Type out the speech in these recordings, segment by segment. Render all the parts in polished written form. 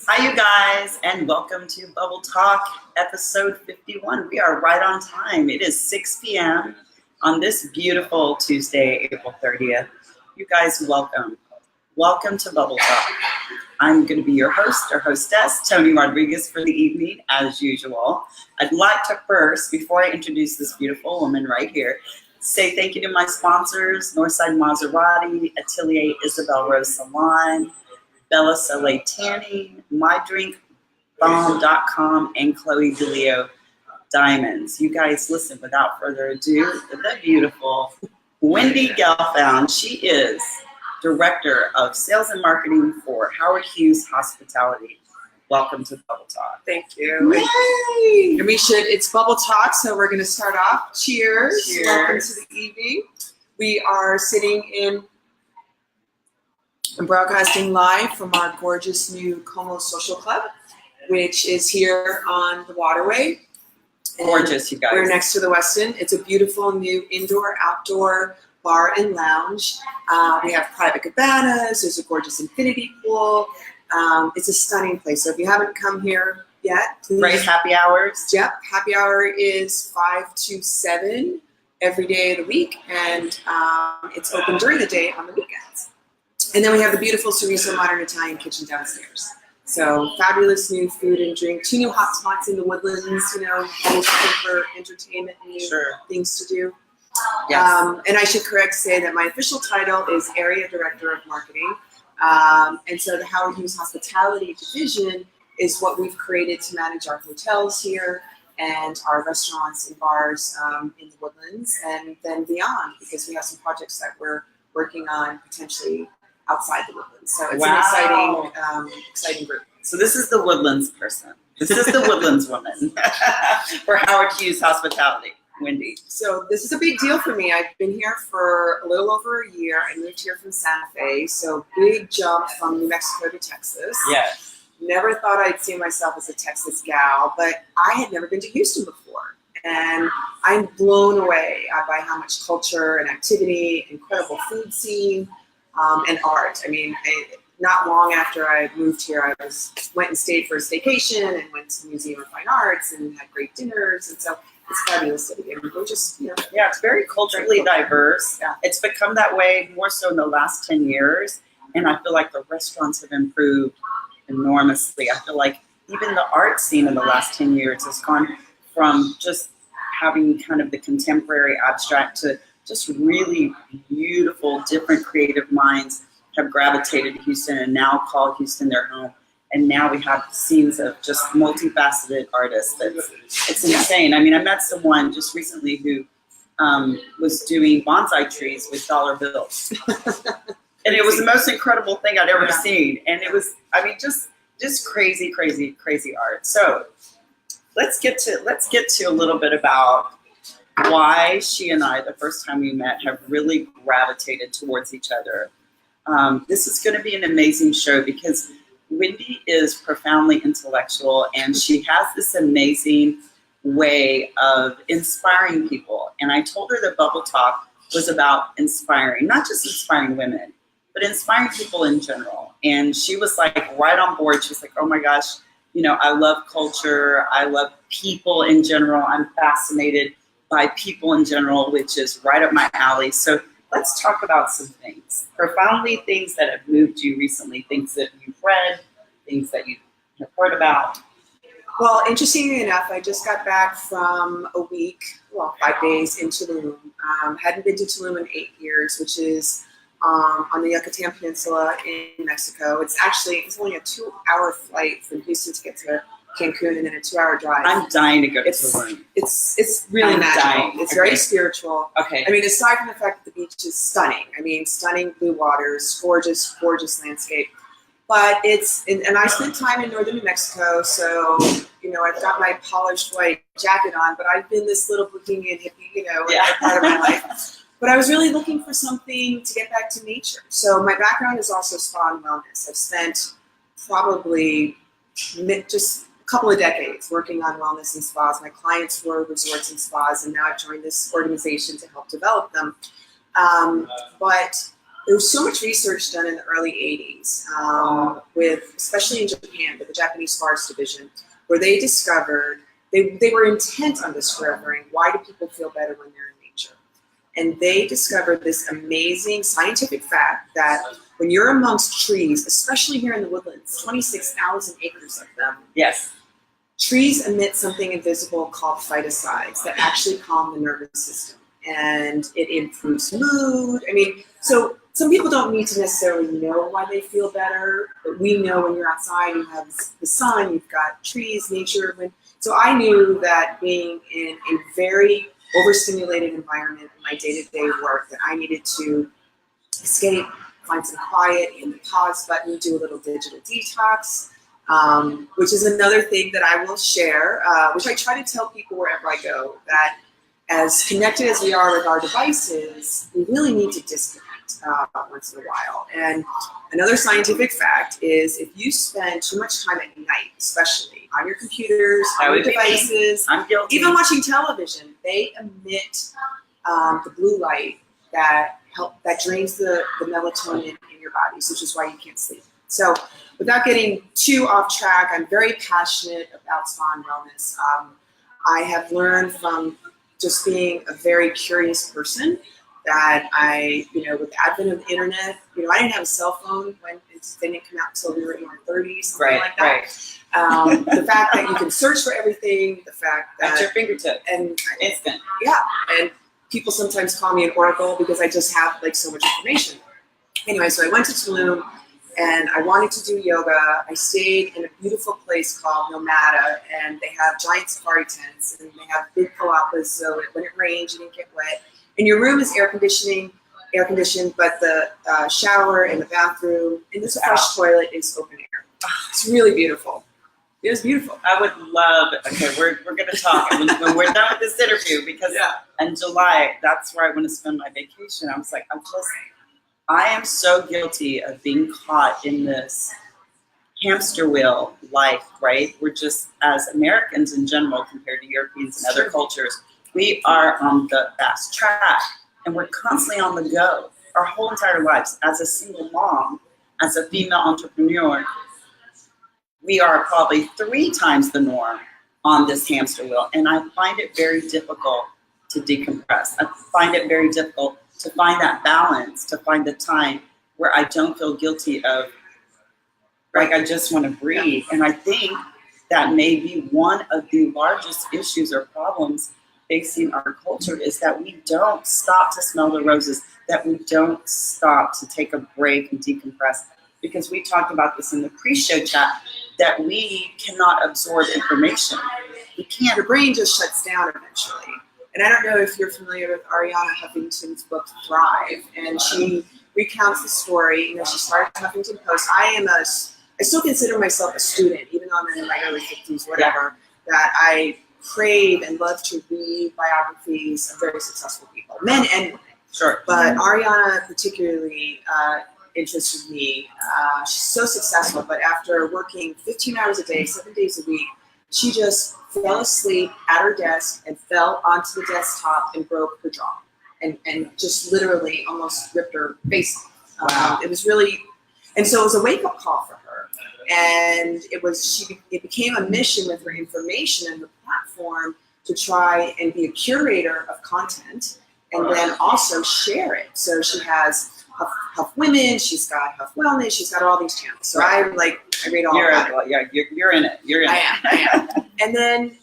Hi, you guys, and welcome to Bubble Talk, episode 51. We are right on time. It is 6 p.m. on this beautiful Tuesday, April 30th. You guys, welcome. Welcome to Bubble Talk. I'm going to be your host or hostess, Toni Rodriguez, for the evening, as usual. I'd like to first, before I introduce this beautiful woman right here, say thank you to my sponsors, Northside Maserati, Atelier Isabel Rose Salon, Bella Soleil Tanning, MyDrinkBomb.com, and Chloe DeLeo Diamonds. You guys, listen, without further ado, the beautiful Wendy Gelfound. She is Director of Sales and Marketing for Howard Hughes Hospitality. Welcome to Bubble Talk. Thank you. Yay! It's Bubble Talk, so we're going to start off. Cheers. Cheers. Welcome to the evening. We are sitting in and broadcasting live from our gorgeous new Como Social Club, which is here on the Waterway. Gorgeous, you guys. We're next to the Westin. It's a beautiful new indoor-outdoor bar and lounge. We have private cabanas. There's a gorgeous infinity pool. It's a stunning place. So if you haven't come here yet, please. Great happy hours. Yep, happy hour is 5 to 7 every day of the week, and it's open during the day on the weekends. And then we have the beautiful Sorriso Modern Italian kitchen downstairs. So fabulous new food and drink. 2 new hot spots in the Woodlands, you know, always looking for entertainment and new things to do. Yes. And I should say that my official title is Area Director of Marketing. And so the Howard Hughes Hospitality Division is what we've created to manage our hotels here and our restaurants and bars in the Woodlands and then beyond, because we have some projects that we're working on potentially outside the Woodlands. So it's an exciting group. So this is the Woodlands person. This is the Woodlands woman for Howard Hughes Hospitality, Wendy. So this is a big deal for me. I've been here for a little over a year. I moved here from Santa Fe, so big jump from New Mexico to Texas. Yes. Never thought I'd see myself as a Texas gal, but I had never been to Houston before. And I'm blown away by how much culture and activity, incredible food scene, and art. I mean, not long after I moved here, I went and stayed for a staycation and went to the Museum of Fine Arts and had great dinners. And so it's a fabulous city. And we're just, you know. Yeah, it's very culturally diverse. Yeah. It's become that way more so in the last 10 years. And I feel like the restaurants have improved enormously. I feel like even the art scene in the last 10 years has gone from just having kind of the contemporary abstract to just really beautiful, different creative minds have gravitated to Houston and now call Houston their home. And now we have scenes of just multifaceted artists. It's insane. I mean, I met someone just recently who was doing bonsai trees with dollar bills. And it was the most incredible thing I'd ever seen. And it was, I mean, just crazy, crazy, crazy art. So let's get to a little bit about why she and I, the first time we met, have really gravitated towards each other. This is going to be an amazing show because Wendy is profoundly intellectual and she has this amazing way of inspiring people. And I told her that Bubble Talk was about inspiring, not just inspiring women, but inspiring people in general. And she was like right on board. She's like, oh my gosh, you know, I love culture. I love people in general. I'm fascinated by people in general, which is right up my alley. So let's talk about some things. Profoundly things that have moved you recently, things that you've read, things that you have heard about. Well, interestingly enough, I just got back from a week, 5 days in Tulum. Hadn't been to Tulum in 8 years, which is on the Yucatan Peninsula in Mexico. It's only a 2-hour flight from Houston to get to Cancun and then a 2-hour drive. I'm dying to go to Tulum. It's really magical. It's very spiritual. Okay. I mean, aside from the fact that the beach is stunning. I mean, stunning blue waters, gorgeous, gorgeous landscape. But and I spent time in northern New Mexico, so, you know, I've got my polished white jacket on, but I've been this little bohemian hippie, you know, part of my life. But I was really looking for something to get back to nature. So my background is also spa and wellness. I've spent probably just a couple of decades working on wellness and spas. My clients were resorts and spas, and now I've joined this organization to help develop them. But there was so much research done in the early 80s, with, especially in Japan, with the Japanese Forest Division, where they discovered, they were intent on discovering why do people feel better when they're in nature. And they discovered this amazing scientific fact that when you're amongst trees, especially here in the Woodlands, 26,000 acres of them, Yes. trees emit something invisible called phytoncides that actually calm the nervous system. And it improves mood. I mean, so some people don't need to necessarily know why they feel better, but we know when you're outside, you have the sun, you've got trees, nature. So I knew that being in a very overstimulated environment in my day-to-day work, that I needed to escape, find some quiet, hit the pause button, do a little digital detox, which is another thing that I will share, which I try to tell people wherever I go, that as connected as we are with our devices, we really need to disconnect once in a while. And another scientific fact is if you spend too much time at night, especially on your computers, on your devices, I'm guilty. even watching television, they emit the blue light that drains the melatonin in your bodies, which is why you can't sleep. So without getting too off track, I'm very passionate about spa and wellness. I have learned from just being a very curious person that with the advent of the internet, I didn't have a cell phone when it didn't come out until we were in our 30s, something like that. Right. The fact that you can search for everything, the fact that at your fingertips, and instant. Yeah, and people sometimes call me an oracle because I just have so much information. Anyway, so I went to Tulum and I wanted to do yoga. I stayed in a beautiful place called Nomada, and they have giant safari tents and they have big palapa, so when it rains you didn't get wet. And your room is air conditioned, but the shower and the bathroom and the fresh toilet is open air. It's really beautiful. It was beautiful. I would love. Okay, we're going to talk when we're done with this interview, because in July that's where I want to spend my vacation. I was like, I am so guilty of being caught in this hamster wheel life. Right? We're just, as Americans in general compared to Europeans and other cultures, we are on the fast track, and we're constantly on the go our whole entire lives. As a single mom, as a female entrepreneur, we are probably 3 times the norm on this hamster wheel. And I find it very difficult to decompress. I find it very difficult to find that balance, to find the time where I don't feel guilty of, I just want to breathe. And I think that may be one of the largest issues or problems facing our culture, is that we don't stop to smell the roses, that we don't stop to take a break and decompress. Because we talked about this in the pre-show chat, that we cannot absorb information. We can't. Your brain just shuts down eventually. And I don't know if you're familiar with Arianna Huffington's book, Thrive, and she recounts the story. She started Huffington Post. I still consider myself a student, even though I'm in my early 50s, whatever, that I crave and love to read biographies of very successful people, men and women. Sure. But Arianna particularly interested me. She's so successful, but after working 15 hours a day, 7 days a week, she just fell asleep at her desk and fell onto the desktop and broke her jaw, and just literally almost ripped her face off. Wow. It was really, and so it was a wake-up call for her. And it became a mission with her information and her platform to try and be a curator of content and then also share it. So she has Huff Women, she's got Huff Wellness, she's got all these channels. So I read all about it. Yeah, you're in it. You're in it. I am. And then,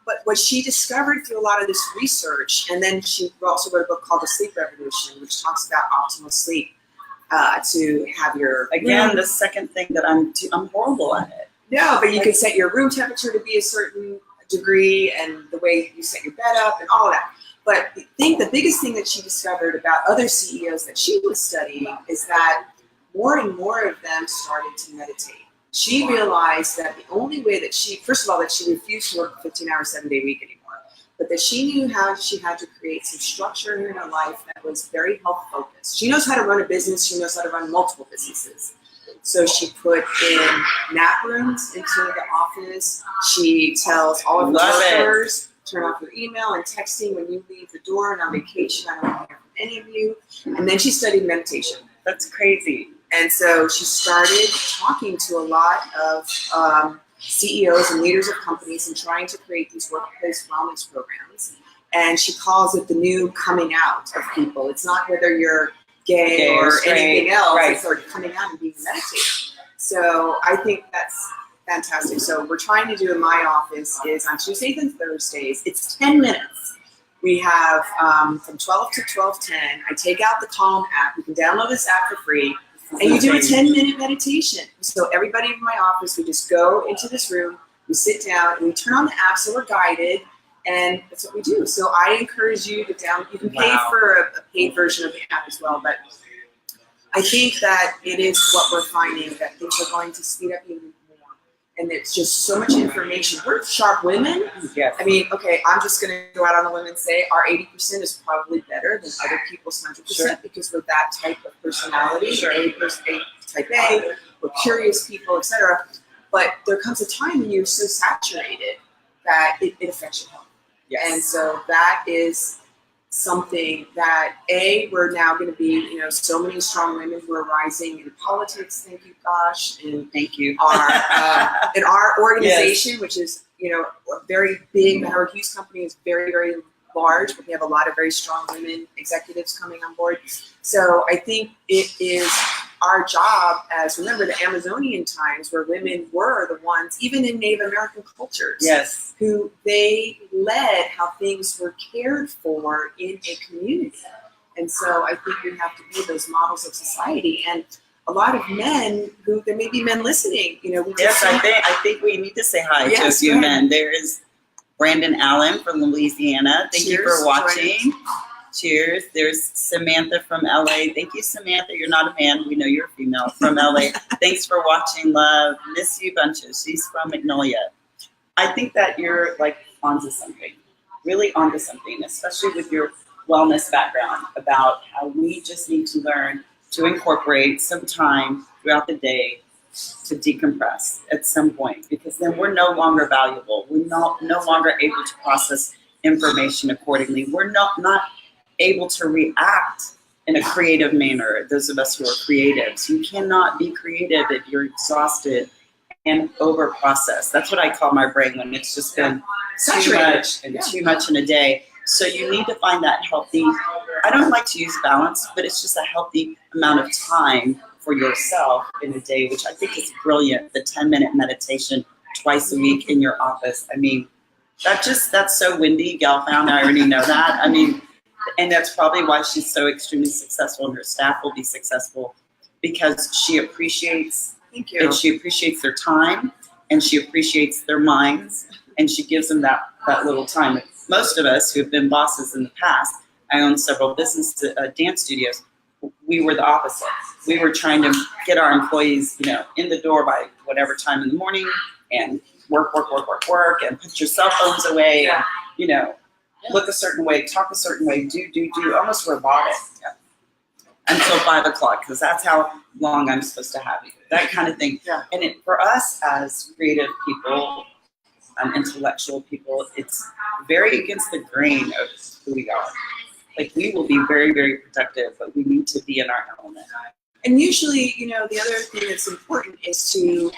but what she discovered through a lot of this research, and then she also wrote a book called The Sleep Revolution, which talks about optimal sleep. To have your the second thing that I'm horrible at it. No, but you can set your room temperature to be a certain degree, and the way you set your bed up, and all of that. But I think the biggest thing that she discovered about other CEOs that she was studying is that more and more of them started to meditate. She realized that the only way that first of all, that she refused to work a 15-hour, 7-day week anymore, but that she knew how she had to create some structure in her life that was very health focused. She knows how to run a business. She knows how to run multiple businesses. So she put in nap rooms into the office. She tells all of her workers, turn off your email and texting when you leave the door and on vacation. I don't want to hear from any of you. And then she studied meditation. That's crazy. And so she started talking to a lot of CEOs and leaders of companies and trying to create these workplace wellness programs. And she calls it the new coming out of people. It's not whether you're gay or straight, anything else. right. It's sort of coming out and being a meditator. So I think that's fantastic. So we're trying to do in my office is on Tuesdays and Thursdays. It's 10 minutes. We have from 12 to 12:10. I take out the Calm app. You can download this app for free. And you do a 10-minute meditation. So everybody in my office, we just go into this room, we sit down, and we turn on the app so we're guided, and that's what we do. So I encourage you to you can pay for a paid version of the app as well, but I think that it is what we're finding, that things are going to speed up even more. And there's just so much information. We're sharp women. Yes. I mean, okay, I'm just going to go out on the limb and say our 80% is probably better than other people's 100% because we're that type of personality. Type A, we're curious people, etc. But there comes a time when you're so saturated that it affects your health. Yes. And so that is something that we're now going to be, so many strong women who are rising in politics. Thank you, Gosh, and thank you. In our organization, which is a very big. The Howard Hughes Company is very, very large, but we have a lot of very strong women executives coming on board. So I think it is our job as, remember the Amazonian times where women were the ones, even in Native American cultures, yes, who they led how things were cared for in a community. And so I think we have to be those models of society. And a lot of men who, there may be men listening, I think we need to say hi to a few men. There is Brandon Allen from Louisiana. Thank you for watching. Cheers. There's Samantha from LA. Thank you, Samantha. You're not a man. We know you're a female from LA. Thanks for watching, love. Miss you bunches. She's from Magnolia. I think that you're like onto something, really onto something, especially with your wellness background, about how we just need to learn to incorporate some time throughout the day to decompress at some point, because then we're no longer valuable. We're no longer able to process information accordingly. We're not able to react in a creative manner. Those of us who are creatives, you cannot be creative if you're exhausted and over processed. That's what I call my brain when it's just been too much and too much in a day. So you need to find that healthy, I don't like to use balance, but it's just a healthy amount of time for yourself in a day, which I think is brilliant. The 10-minute meditation twice a week in your office. I mean, that's so Wendy, Gelfound. I already know that. I mean, and that's probably why she's so extremely successful, and her staff will be successful, because she appreciates, Thank you. and she appreciates their time, and she appreciates their minds, and she gives them that little time. Most of us who have been bosses in the past, I own several business dance studios. We were the opposite. We were trying to get our employees, in the door by whatever time in the morning, and work, and put your cell phones away, and, look a certain way, talk a certain way, do, almost robotic until 5 o'clock, because that's how long I'm supposed to have you, that kind of thing. Yeah. And for us as creative people, intellectual people, it's very against the grain of who we are. Like, we will be very, very productive, but we need to be in our element. And usually, the other thing that's important is to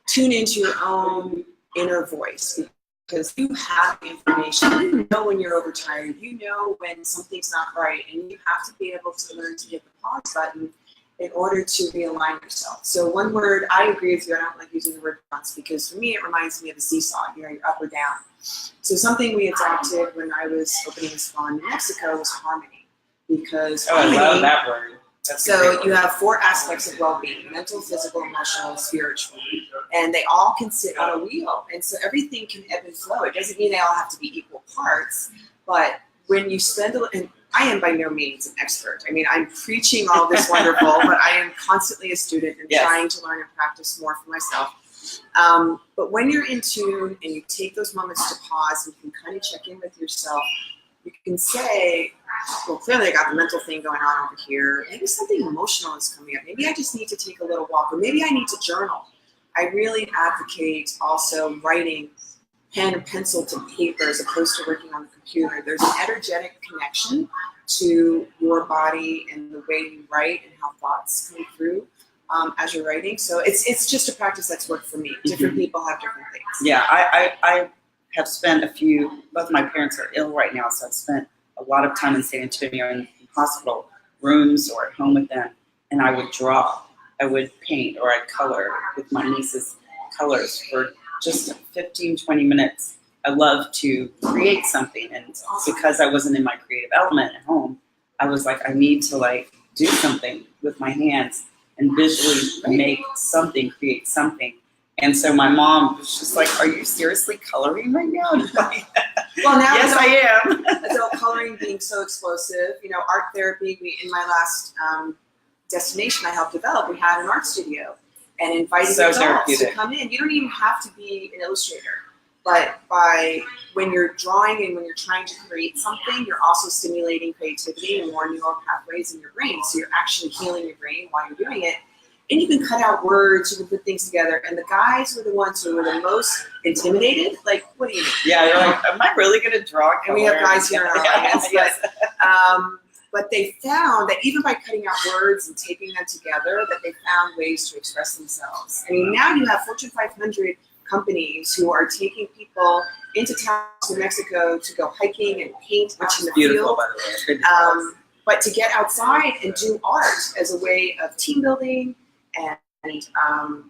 tune into your own inner voice, because you have information. You know when you're overtired. You know when something's not right, and you have to be able to learn to hit the pause button in order to realign yourself. So one word, I agree with you. I don't like using the word balance, because for me it reminds me of a seesaw. You're up or down. So something we adopted when I was opening a spa in New Mexico was harmony, because harmony, I love that word. So you have 4 aspects of well-being: mental, physical, emotional, and spiritual. And they all can sit on a wheel. And so everything can ebb and flow. It doesn't mean they all have to be equal parts. But when you spend and I am by no means an expert. I mean, I'm preaching all this wonderful, but I am constantly a student and trying to learn and practice more for myself. But when you're in tune and you take those moments to pause, and you can kind of check in with yourself, you can say, well, clearly I got the mental thing going on over here. Maybe something emotional is coming up. Maybe I just need to take a little walk, or maybe I need to journal. I really advocate also writing pen and pencil to paper as opposed to working on the computer. There's an energetic connection to your body and the way you write and how thoughts come through as you're writing. So it's just a practice that's worked for me. Different people have different things. Yeah, I have spent both my parents are ill right now, so I've spent a lot of time in San Antonio in hospital rooms or at home with them, and I would draw, I would paint, or I'd color with my niece's colors for just 15, 20 minutes. I love to create something, and because I wasn't in my creative element at home, I was like, I need to like do something with my hands and visually make something, create something. And so my mom was just like, "Are you seriously coloring right now?" And I'm like, well, now yes, I am. Adult coloring being so explosive, art therapy. In my last destination I helped develop, we had an art studio and inviting adults to come in. You don't even have to be an illustrator, but when you're drawing and when you're trying to create something, you're also stimulating creativity and more neural pathways in your brain. So you're actually healing your brain while you're doing it. And you can cut out words, you can put things together. And the guys were the ones who were the most intimidated. Like, what do you mean? Yeah, you're like, am I really going to draw? And we have guys here in our audience. But they found that even by cutting out words and taping them together, that they found ways to express themselves. I mean, now you have Fortune 500 companies who are taking people into Tulum Mexico to go hiking and paint out in the beautiful, field. By the way. But to get outside and do art as a way of team building. And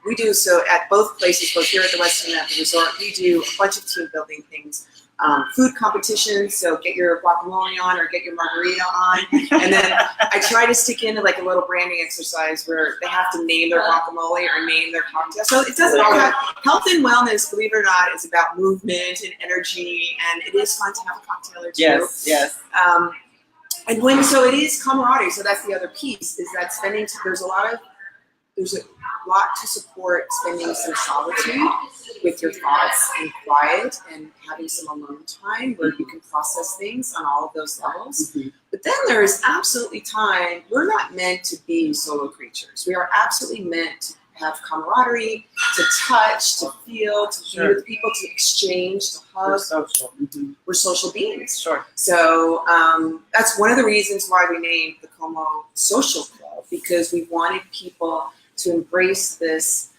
we do so at both places, both here at the Westin and at the resort. We do a bunch of team building things, food competitions. So get your guacamole on or get your margarita on, and then I try to stick in like a little branding exercise where they have to name their guacamole or name their cocktail. So it doesn't all have health and wellness. Believe it or not, is about movement and energy, and it is fun to have a cocktail or two. Yes, yes. So it is camaraderie. So that's the other piece, is that there's a lot to support spending some solitude with your thoughts and quiet and having some alone time where you can process things on all of those levels. Mm-hmm. But then there is absolutely time. We're not meant to be solo creatures. We are absolutely meant to have camaraderie, to touch, to feel, to be with people, to exchange, to hug. We're social. Mm-hmm. We're social beings. Sure. So that's one of the reasons why we named the Como Social Club, because we wanted people to embrace this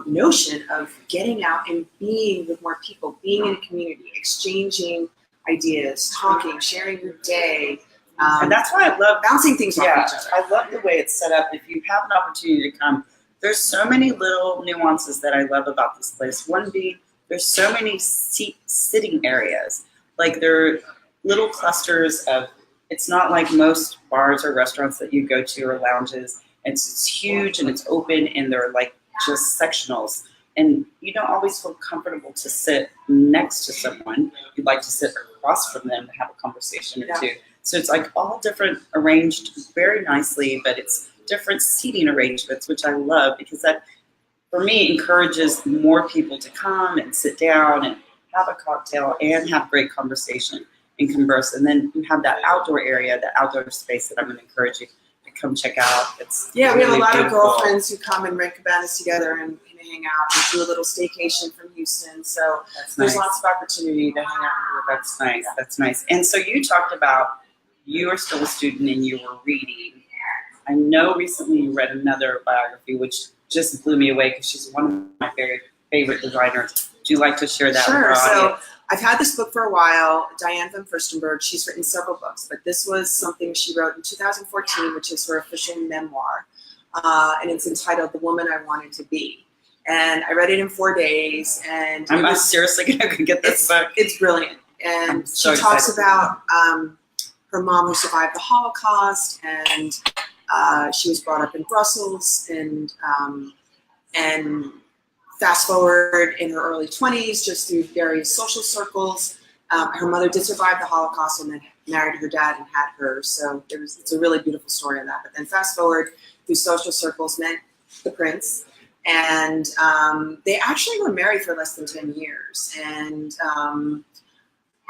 notion of getting out and being with more people, being in a community, exchanging ideas, talking, sharing your day. And that's why I love bouncing things off each other. I love the way it's set up. If you have an opportunity to come, there's so many little nuances that I love about this place. One being, there's so many sitting areas. Like there are little clusters of, it's not like most bars or restaurants that you go to or lounges. It's huge and it's open and they're like just sectionals. And you don't always feel comfortable to sit next to someone. You'd like to sit across from them to have a conversation or two. So it's like all different, arranged very nicely, but it's different seating arrangements, which I love because that, for me, encourages more people to come and sit down and have a cocktail and have great conversation and converse. And then you have that outdoor area, that outdoor space that I'm going to encourage you to come check out. It's we have a lot beautiful. of girlfriends who come and rent cabanas together and hang out and do a little staycation from Houston. So there's lots of opportunity to hang out. That's nice. That's nice. And so you talked about you are still a student and you were reading. I know recently you read another biography, which just blew me away because she's one of my very favorite designers. Would you like to share that with our audience? So I've had this book for a while, Diane von Furstenberg. She's written several books, but this was something she wrote in 2014, which is her official memoir. And it's entitled The Woman I Wanted to Be. And I read it in 4 days. And I'm seriously going to get this book. It's brilliant. And she talks about her mom who survived the Holocaust, and she was brought up in Brussels, and fast forward in her early 20s, just through various social circles. Her mother did survive the Holocaust and then married her dad and had her. So it's a really beautiful story of that. But then fast forward through social circles, met the prince, and they actually were married for less than 10 years. And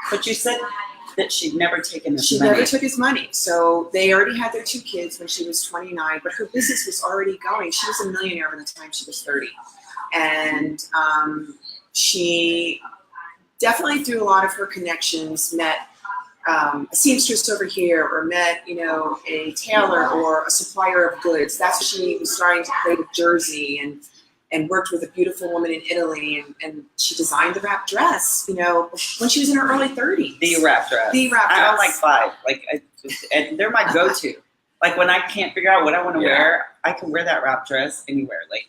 but you said that she'd never taken his money. She never took his money. So they already had their 2 kids when she was 29, but her business was already going. She was a millionaire by the time she was 30. And she definitely, through a lot of her connections, met a seamstress over here, or met, you know, a tailor or a supplier of goods. That's when she was starting to play with jersey, and worked with a beautiful woman in Italy, and she designed the wrap dress, you know, when she was in her early 30s. The wrap dress. The wrap dress. I don't like five. Like, and they're my go-to. Like, when I can't figure out what I want to wear, I can wear that wrap dress anywhere. Like,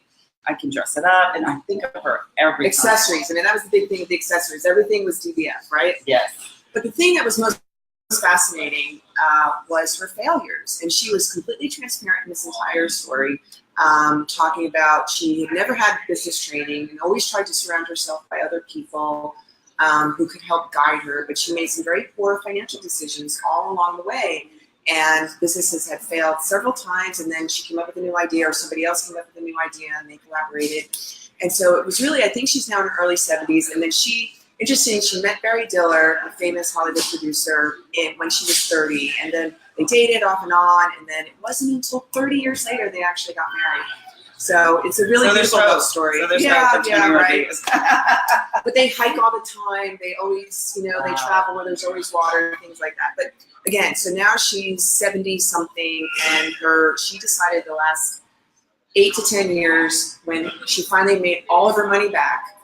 I can dress it up, and I think of her every accessories. time. I mean, that was the big thing with the accessories. Everything was DBF, right? Yes. But the thing that was most fascinating was her failures. And she was completely transparent in this entire story, talking about she had never had business training and always tried to surround herself by other people who could help guide her. But she made some very poor financial decisions all along the way. And businesses had failed several times. And then she came up with a new idea, or somebody else came up with a new idea, and they collaborated. And so it was really, I think she's now in her early 70s. And then she met Barry Diller, a famous Hollywood producer, when she was 30. And then they dated off and on. And then it wasn't until 30 years later they actually got married. So it's a really beautiful love story. So there's right. But they hike all the time. They always, you know, they travel where there's always water, things like that. But again, so now she's 70 something, and she decided the last 8 to 10 years, when she finally made all of her money back,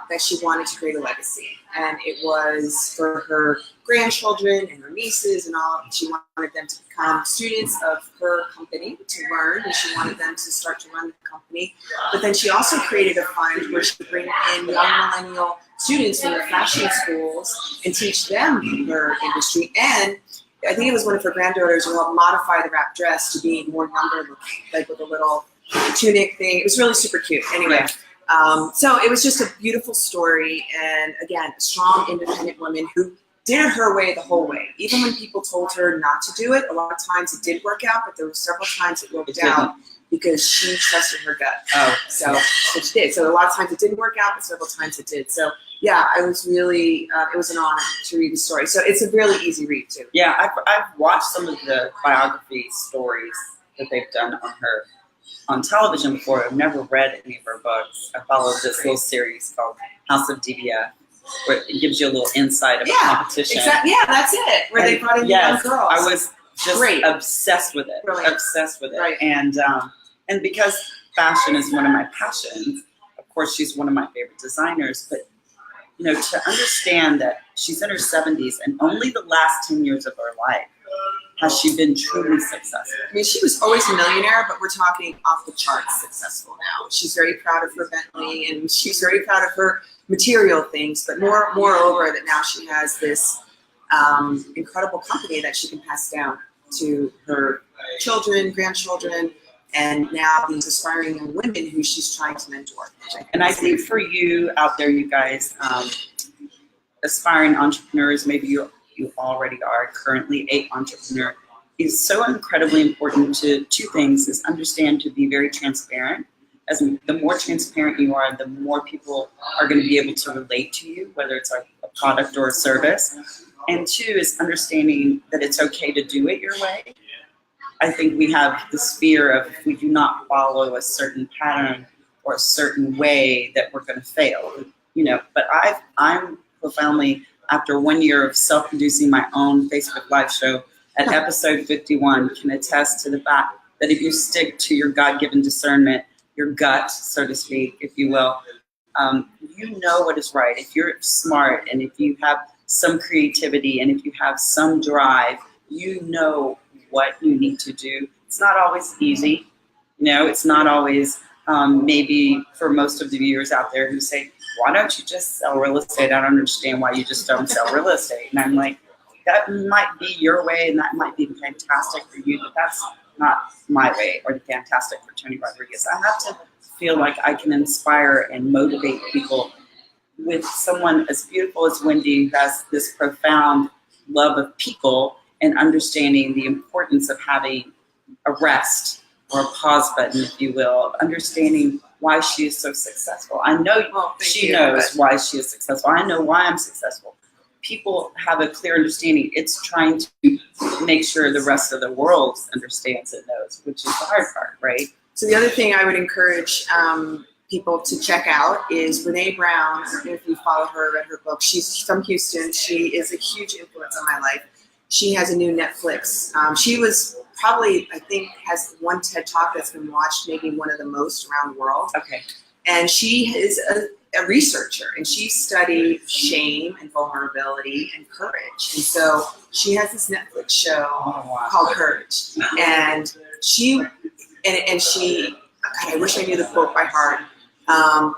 that she wanted to create a legacy. And it was for her grandchildren and her nieces and all. She wanted them to become students of her company to learn, and she wanted them to start to run the company. But then she also created a fund where she would bring in young millennial students from the fashion schools and teach them her industry. And I think it was one of her granddaughters who helped modify the wrap dress to be more younger looking, like with a little tunic thing. It was really super cute. Anyway. So it was just a beautiful story, and again, a strong, independent woman who did it her way the whole way. Even when people told her not to do it, a lot of times it did work out, but there were several times it worked out because she trusted her gut. So she did. So a lot of times it didn't work out, but several times it did. So yeah, I was really, it was an honor to read the story. So it's a really easy read too. Yeah, I've watched some of the biography stories that they've done on her on television before. I've never read any of her books. I followed this little series called House of DBF, where it gives you a little insight of a competition. Exactly. Yeah, that's it. Where they brought in young girls. I was just obsessed with it. Brilliant. Obsessed with it. Right. And because fashion is one of my passions, of course she's one of my favorite designers. But you know, to understand that she's in her 70s and only the last 10 years of her life has she been truly successful. I mean, she was always a millionaire, but we're talking off the charts successful now. She's very proud of her Bentley, and she's very proud of her material things, but moreover that now she has this incredible company that she can pass down to her children, grandchildren, and now these aspiring young women who she's trying to mentor. And I think for you out there, you guys, aspiring entrepreneurs, maybe you already are currently an entrepreneur, is so incredibly important to two things: is understand to be very transparent. As the more transparent you are, the more people are going to be able to relate to you, whether it's a product or a service. And two is understanding that it's okay to do it your way. I think we have this fear of, if we do not follow a certain pattern or a certain way, that we're going to fail. You know, but I'm profoundly, after 1 year of self-producing my own Facebook Live show at episode 51, can attest to the fact that if you stick to your God-given discernment, your gut, so to speak, if you will, you know what is right. If you're smart and if you have some creativity and if you have some drive, you know what you need to do. It's not always easy. You know, it's not always, maybe for most of the viewers out there who say, why don't you just sell real estate? I don't understand why you just don't sell real estate. And I'm like, that might be your way and that might be fantastic for you, but that's not my way or the fantastic for Toni Rodriguez. I have to feel like I can inspire and motivate people with someone as beautiful as Wendy, who has this profound love of people and understanding the importance of having a rest or a pause button, if you will, understanding why she is so successful. I know she knows why she is successful. I know why I'm successful. People have a clear understanding. It's trying to make sure the rest of the world understands and knows, which is the hard part, right? So the other thing I would encourage people to check out is Brene Brown. I don't know if you follow her, read her book. She's from Houston. She is a huge influence on my life. She has a new Netflix. She was probably, I think, has one TED Talk that's been watched, maybe one of the most around the world. Okay. And she is a researcher, and she studied shame and vulnerability and courage. And so she has this Netflix show called Courage. And she, God, I wish I knew the quote by heart.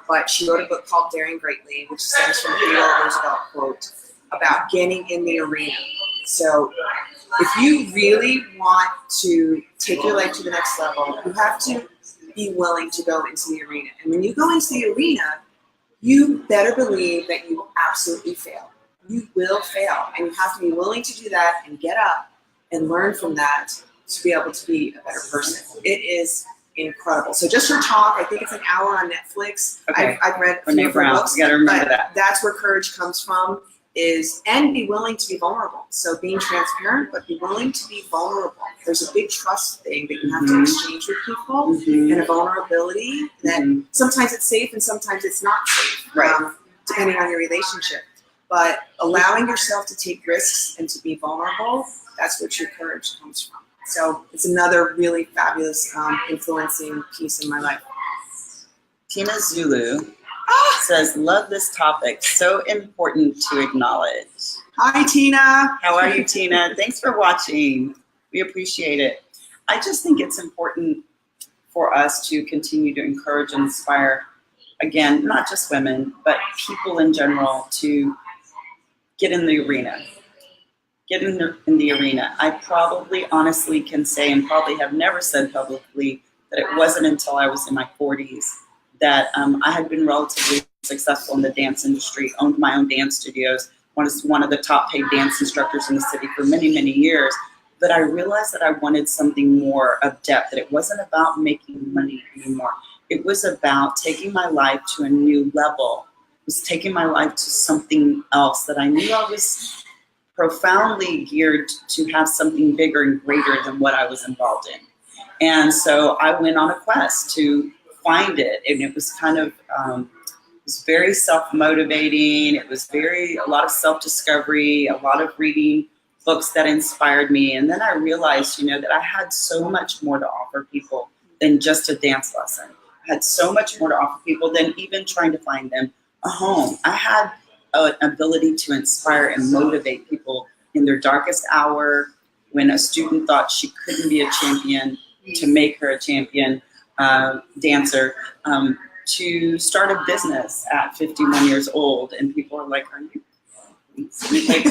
But she wrote a book called Daring Greatly, which stems from a Theodore Roosevelt quote about getting in the arena. So if you really want to take your life to the next level, you have to be willing to go into the arena. And when you go into the arena, you better believe that you will absolutely fail. You will fail. And you have to be willing to do that and get up and learn from that to be able to be a better person. It is incredible. So just her talk, I think it's an hour on Netflix. Okay. I've read a few of her books. You got to remember that. That's where courage comes from, and be willing to be vulnerable. So being transparent, but be willing to be vulnerable. There's a big trust thing that you have to exchange with people, and a vulnerability that sometimes it's safe and sometimes it's not safe, depending on your relationship. But allowing yourself to take risks and to be vulnerable, that's where true courage comes from. So it's another really fabulous influencing piece in my life. Tina Zulu says, love this topic. So important to acknowledge. Hi, Tina. How are you, Tina? Thanks for watching. We appreciate it. I just think it's important for us to continue to encourage and inspire, again, not just women, but people in general to get in the arena. Get in the arena. I probably honestly can say, and probably have never said publicly, that it wasn't until I was in my 40s that I had been relatively successful in the dance industry, owned my own dance studios, was one of the top paid dance instructors in the city for many, many years. But I realized that I wanted something more of depth, that it wasn't about making money anymore. It was about taking my life to a new level. It was taking my life to something else that I knew I was profoundly geared to have something bigger and greater than what I was involved in. And so I went on a quest to find it. And it was kind of, it was very self-motivating. It was a lot of self-discovery, a lot of reading books that inspired me. And then I realized, that I had so much more to offer people than just a dance lesson. I had so much more to offer people than even trying to find them a home. I had an ability to inspire and motivate people in their darkest hour, when a student thought she couldn't be a champion, to make her a champion dancer, to start a business at 51 years old. And people are like, are you like,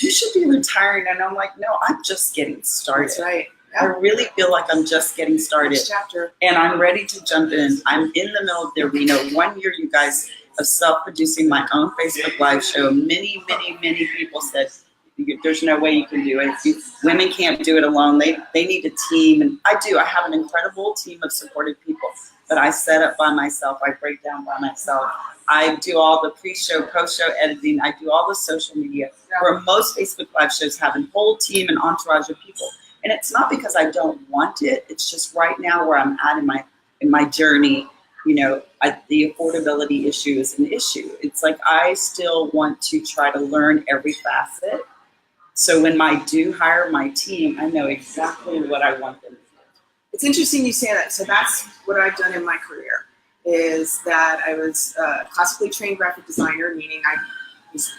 you should be retiring. And I'm like, no, I'm just getting started. That's right. I really feel like I'm just getting started. Next chapter. And I'm ready to jump in. I'm in the middle of the arena. 1 year, you guys, of self-producing my own Facebook Live show. Many, many, many people said, there's no way you can do it. Women can't do it alone. They need a team. And I do. I have an incredible team of supportive people. But I set up by myself. I break down by myself. I do all the pre-show, post-show editing. I do all the social media. Where most Facebook Live shows have a whole team and entourage of people. And it's not because I don't want it. It's just right now where I'm at in my journey. The affordability issue is an issue. It's like I still want to try to learn every facet. So when I do hire my team, I know exactly what I want them to do. It's interesting you say that. So that's what I've done in my career, is that I was a classically trained graphic designer, meaning I was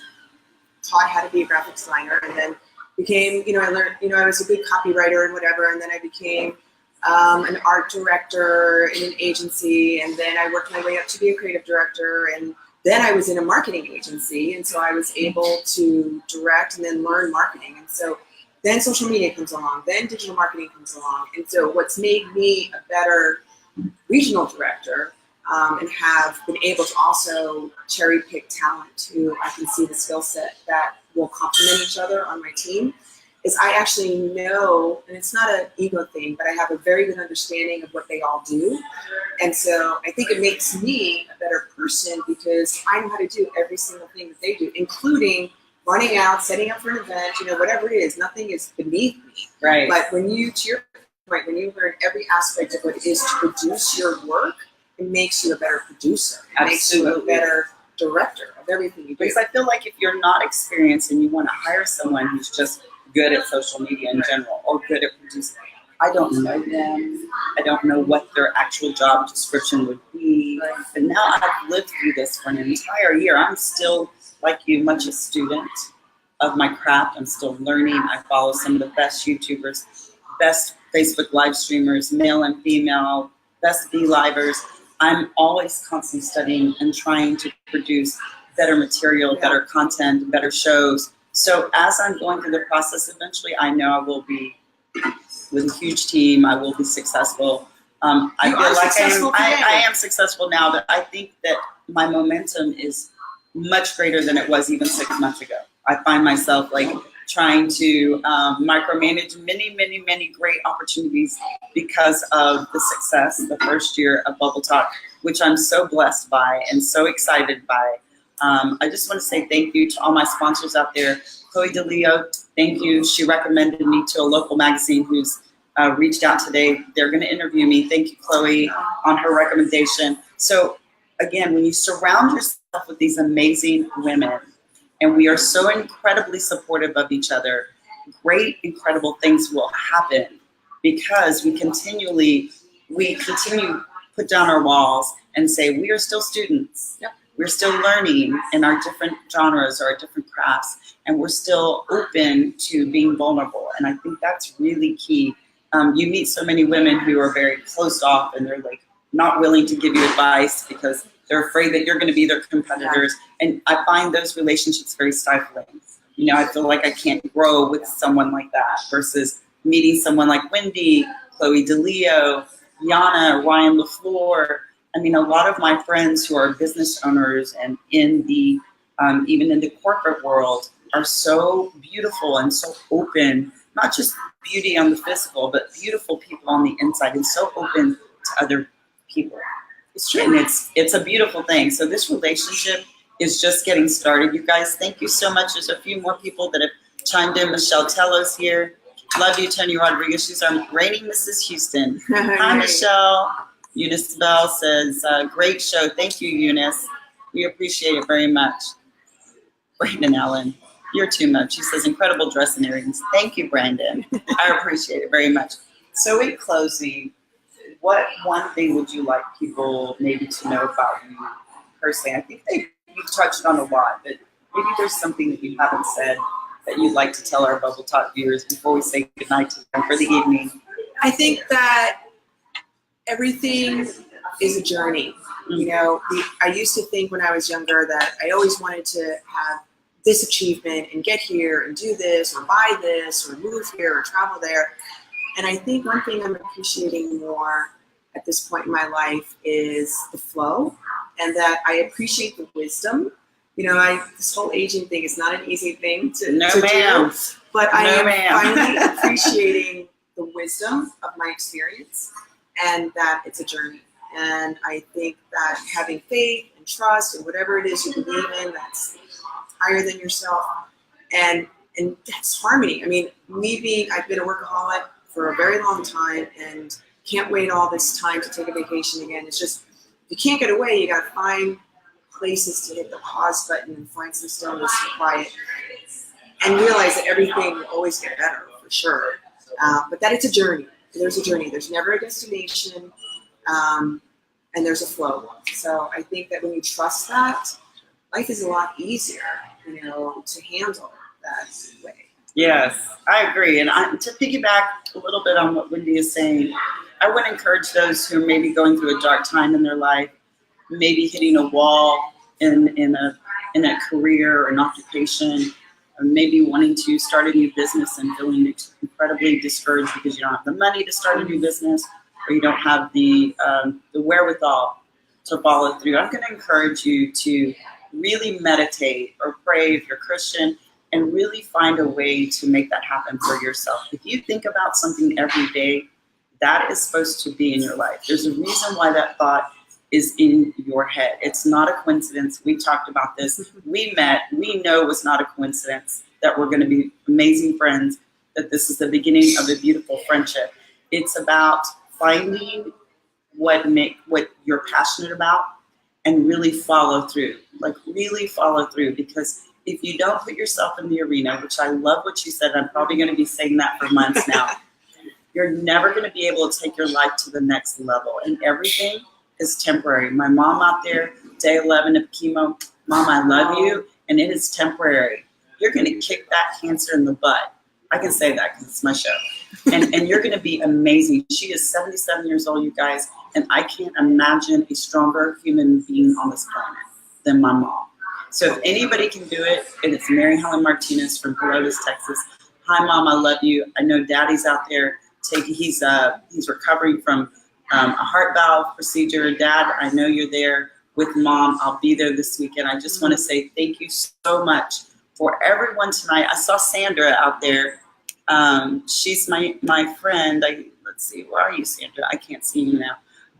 taught how to be a graphic designer, and then became, I learned, I was a good copywriter and whatever, and then I became an art director in an agency, and then I worked my way up to be a creative director, and then I was in a marketing agency, and so I was able to direct and then learn marketing. And so then social media comes along, then digital marketing comes along, and so what's made me a better regional director and have been able to also cherry pick talent who I can see the skill set that will complement each other on my team, is I actually know, and it's not an ego thing, but I have a very good understanding of what they all do. And so I think it makes me a better person because I know how to do every single thing that they do, including running out, setting up for an event, whatever it is. Nothing is beneath me. Right. But when you, to your point, when you learn every aspect of what it is to produce your work, it makes you a better producer. It makes you a better director of everything you do. Because I feel like if you're not experienced and you want to hire someone who's just good at social media in general or good at producing, I don't know them. I don't know what their actual job description would be. But now I've lived through this for an entire year. I'm still, like you, much a student of my craft. I'm still learning. I follow some of the best YouTubers, best Facebook live streamers, male and female, best B-livers. I'm always constantly studying and trying to produce better material, better content, better shows. So as I'm going through the process, eventually I know I will be with a huge team. I will be successful. I feel like I am successful now, but I think that my momentum is much greater than it was even 6 months ago. I find myself like trying to micromanage many great opportunities because of the success the first year of Bubble Talk, which I'm so blessed by and so excited by. I just want to say thank you to all my sponsors out there. Chloe DeLeo, thank you. She recommended me to a local magazine who's reached out today. They're going to interview me. Thank you, Chloe, on her recommendation. So again, when you surround yourself with these amazing women, and we are so incredibly supportive of each other, great, incredible things will happen because we continue put down our walls and say, we are still students. Yep. We're still learning in our different genres or our different crafts, and we're still open to being vulnerable. And I think that's really key. You meet so many women who are very closed off and they're like not willing to give you advice because they're afraid that you're going to be their competitors. And I find those relationships very stifling. You know, I feel like I can't grow with someone like that versus meeting someone like Wendy, Chloe DeLeo, Yana, Ryan LaFleur. I mean, a lot of my friends who are business owners and in the, even in the corporate world are so beautiful and so open, not just beauty on the physical, but beautiful people on the inside and so open to other people. It's true. And it's a beautiful thing. So this relationship is just getting started. You guys, thank you so much. There's a few more people that have chimed in. Michelle Tello's here. Love you, Toni Rodriguez. She's our reigning Mrs. Houston. Hi, Michelle. Eunice Bell says, great show. Thank you, Eunice. We appreciate it very much. Brandon Allen, you're too much. He says, incredible dress and earrings. Thank you, Brandon. I appreciate it very much. So in closing, what one thing would you like people maybe to know about you personally? I think you've touched on a lot, but maybe there's something that you haven't said that you'd like to tell our Bubble Talk viewers before we say goodnight to them for the evening. I think that everything is a journey. You know, I used to think when I was younger that I always wanted to have this achievement and get here and do this or buy this or move here or travel there. And I think one thing I'm appreciating more at this point in my life is the flow, and that I appreciate the wisdom. You know, this whole aging thing is not an easy thing to do, but I am finally appreciating the wisdom of my experience and that it's a journey. And I think that having faith and trust and whatever it is you believe in that's higher than yourself, and that's harmony. I mean, I've been a workaholic for a very long time and can't wait all this time to take a vacation again. It's just, if you can't get away, you got to find places to hit the pause button and find some stillness and quiet and realize that everything will always get better for sure. But that it's a journey. There's a journey. There's never a destination, and there's a flow. So I think that when you trust that, life is a lot easier, you know, to handle that way. Yes, I agree. And to piggyback a little bit on what Wendy is saying, I would encourage those who are maybe going through a dark time in their life, maybe hitting a wall in a career or an occupation, or maybe wanting to start a new business and feeling incredibly discouraged because you don't have the money to start a new business or you don't have the wherewithal to follow through. I'm going to encourage you to really meditate or pray if you're Christian and really find a way to make that happen for yourself. If you think about something every day, that is supposed to be in your life. There's a reason why that thought is in your head. It's not a coincidence. We talked about this. We met. We know it was not a coincidence that we're going to be amazing friends, that this is the beginning of a beautiful friendship. It's about finding what you're passionate about and really follow through. Like really follow through, because if you don't put yourself in the arena, which I love what you said, I'm probably going to be saying that for months now, you're never going to be able to take your life to the next level. And everything is temporary. My mom out there, day 11 of chemo, Mom, I love you, and it is temporary. You're going to kick that cancer in the butt. I can say that because it's my show. And you're going to be amazing. She is 77 years old, you guys, and I can't imagine a stronger human being on this planet than my mom. So if anybody can do it, and it's Mary Helen Martinez from Helotes, Texas. Hi, Mom, I love you. I know Daddy's out there. He's recovering from a heart valve procedure. Dad, I know you're there with Mom. I'll be there this weekend. I just want to say thank you so much for everyone tonight. I saw Sandra out there. She's my friend. Let's see, where are you, Sandra? I can't see you now.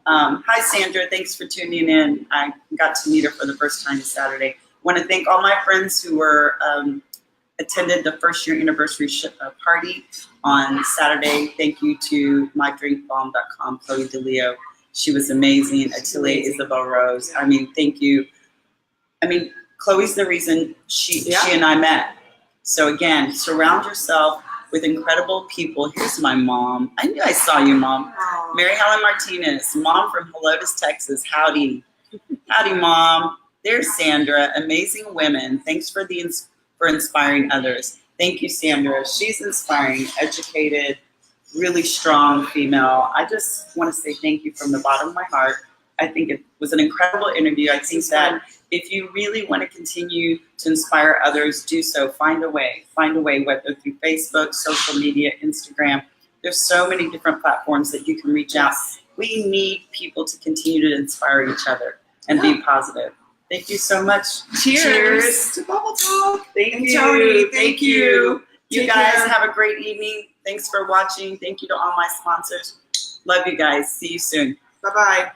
Hi, Sandra. Thanks for tuning in. I got to meet her for the first time Saturday. Want to thank all my friends who were attended the first year anniversary party on Saturday. Thank you to mydrinkbomb.com, Chloe DeLeo. She was amazing. Atelier Isabel Rose. I mean, thank you. I mean, Chloe's the reason she and I met. So again, surround yourself with incredible people. Here's my mom. I knew I saw you, Mom. Aww. Mary Helen Martinez, Mom from Helotes, Texas. Howdy. Howdy, Mom. There's Sandra. Amazing women. Thanks for inspiring others. Thank you, Sandra. She's inspiring, educated, really strong female. I just want to say thank you from the bottom of my heart. I think it was an incredible interview. I think that if you really want to continue to inspire others, do so. Find a way, whether through Facebook, social media, Instagram. There's so many different platforms that you can reach out. We need people to continue to inspire each other and be positive. Thank you so much. Cheers to Bubble Talk. Thank and you. Toni, Thank you. You Take guys care. have a great evening. Thanks for watching. Thank you to all my sponsors. Love you guys. See you soon. Bye-bye.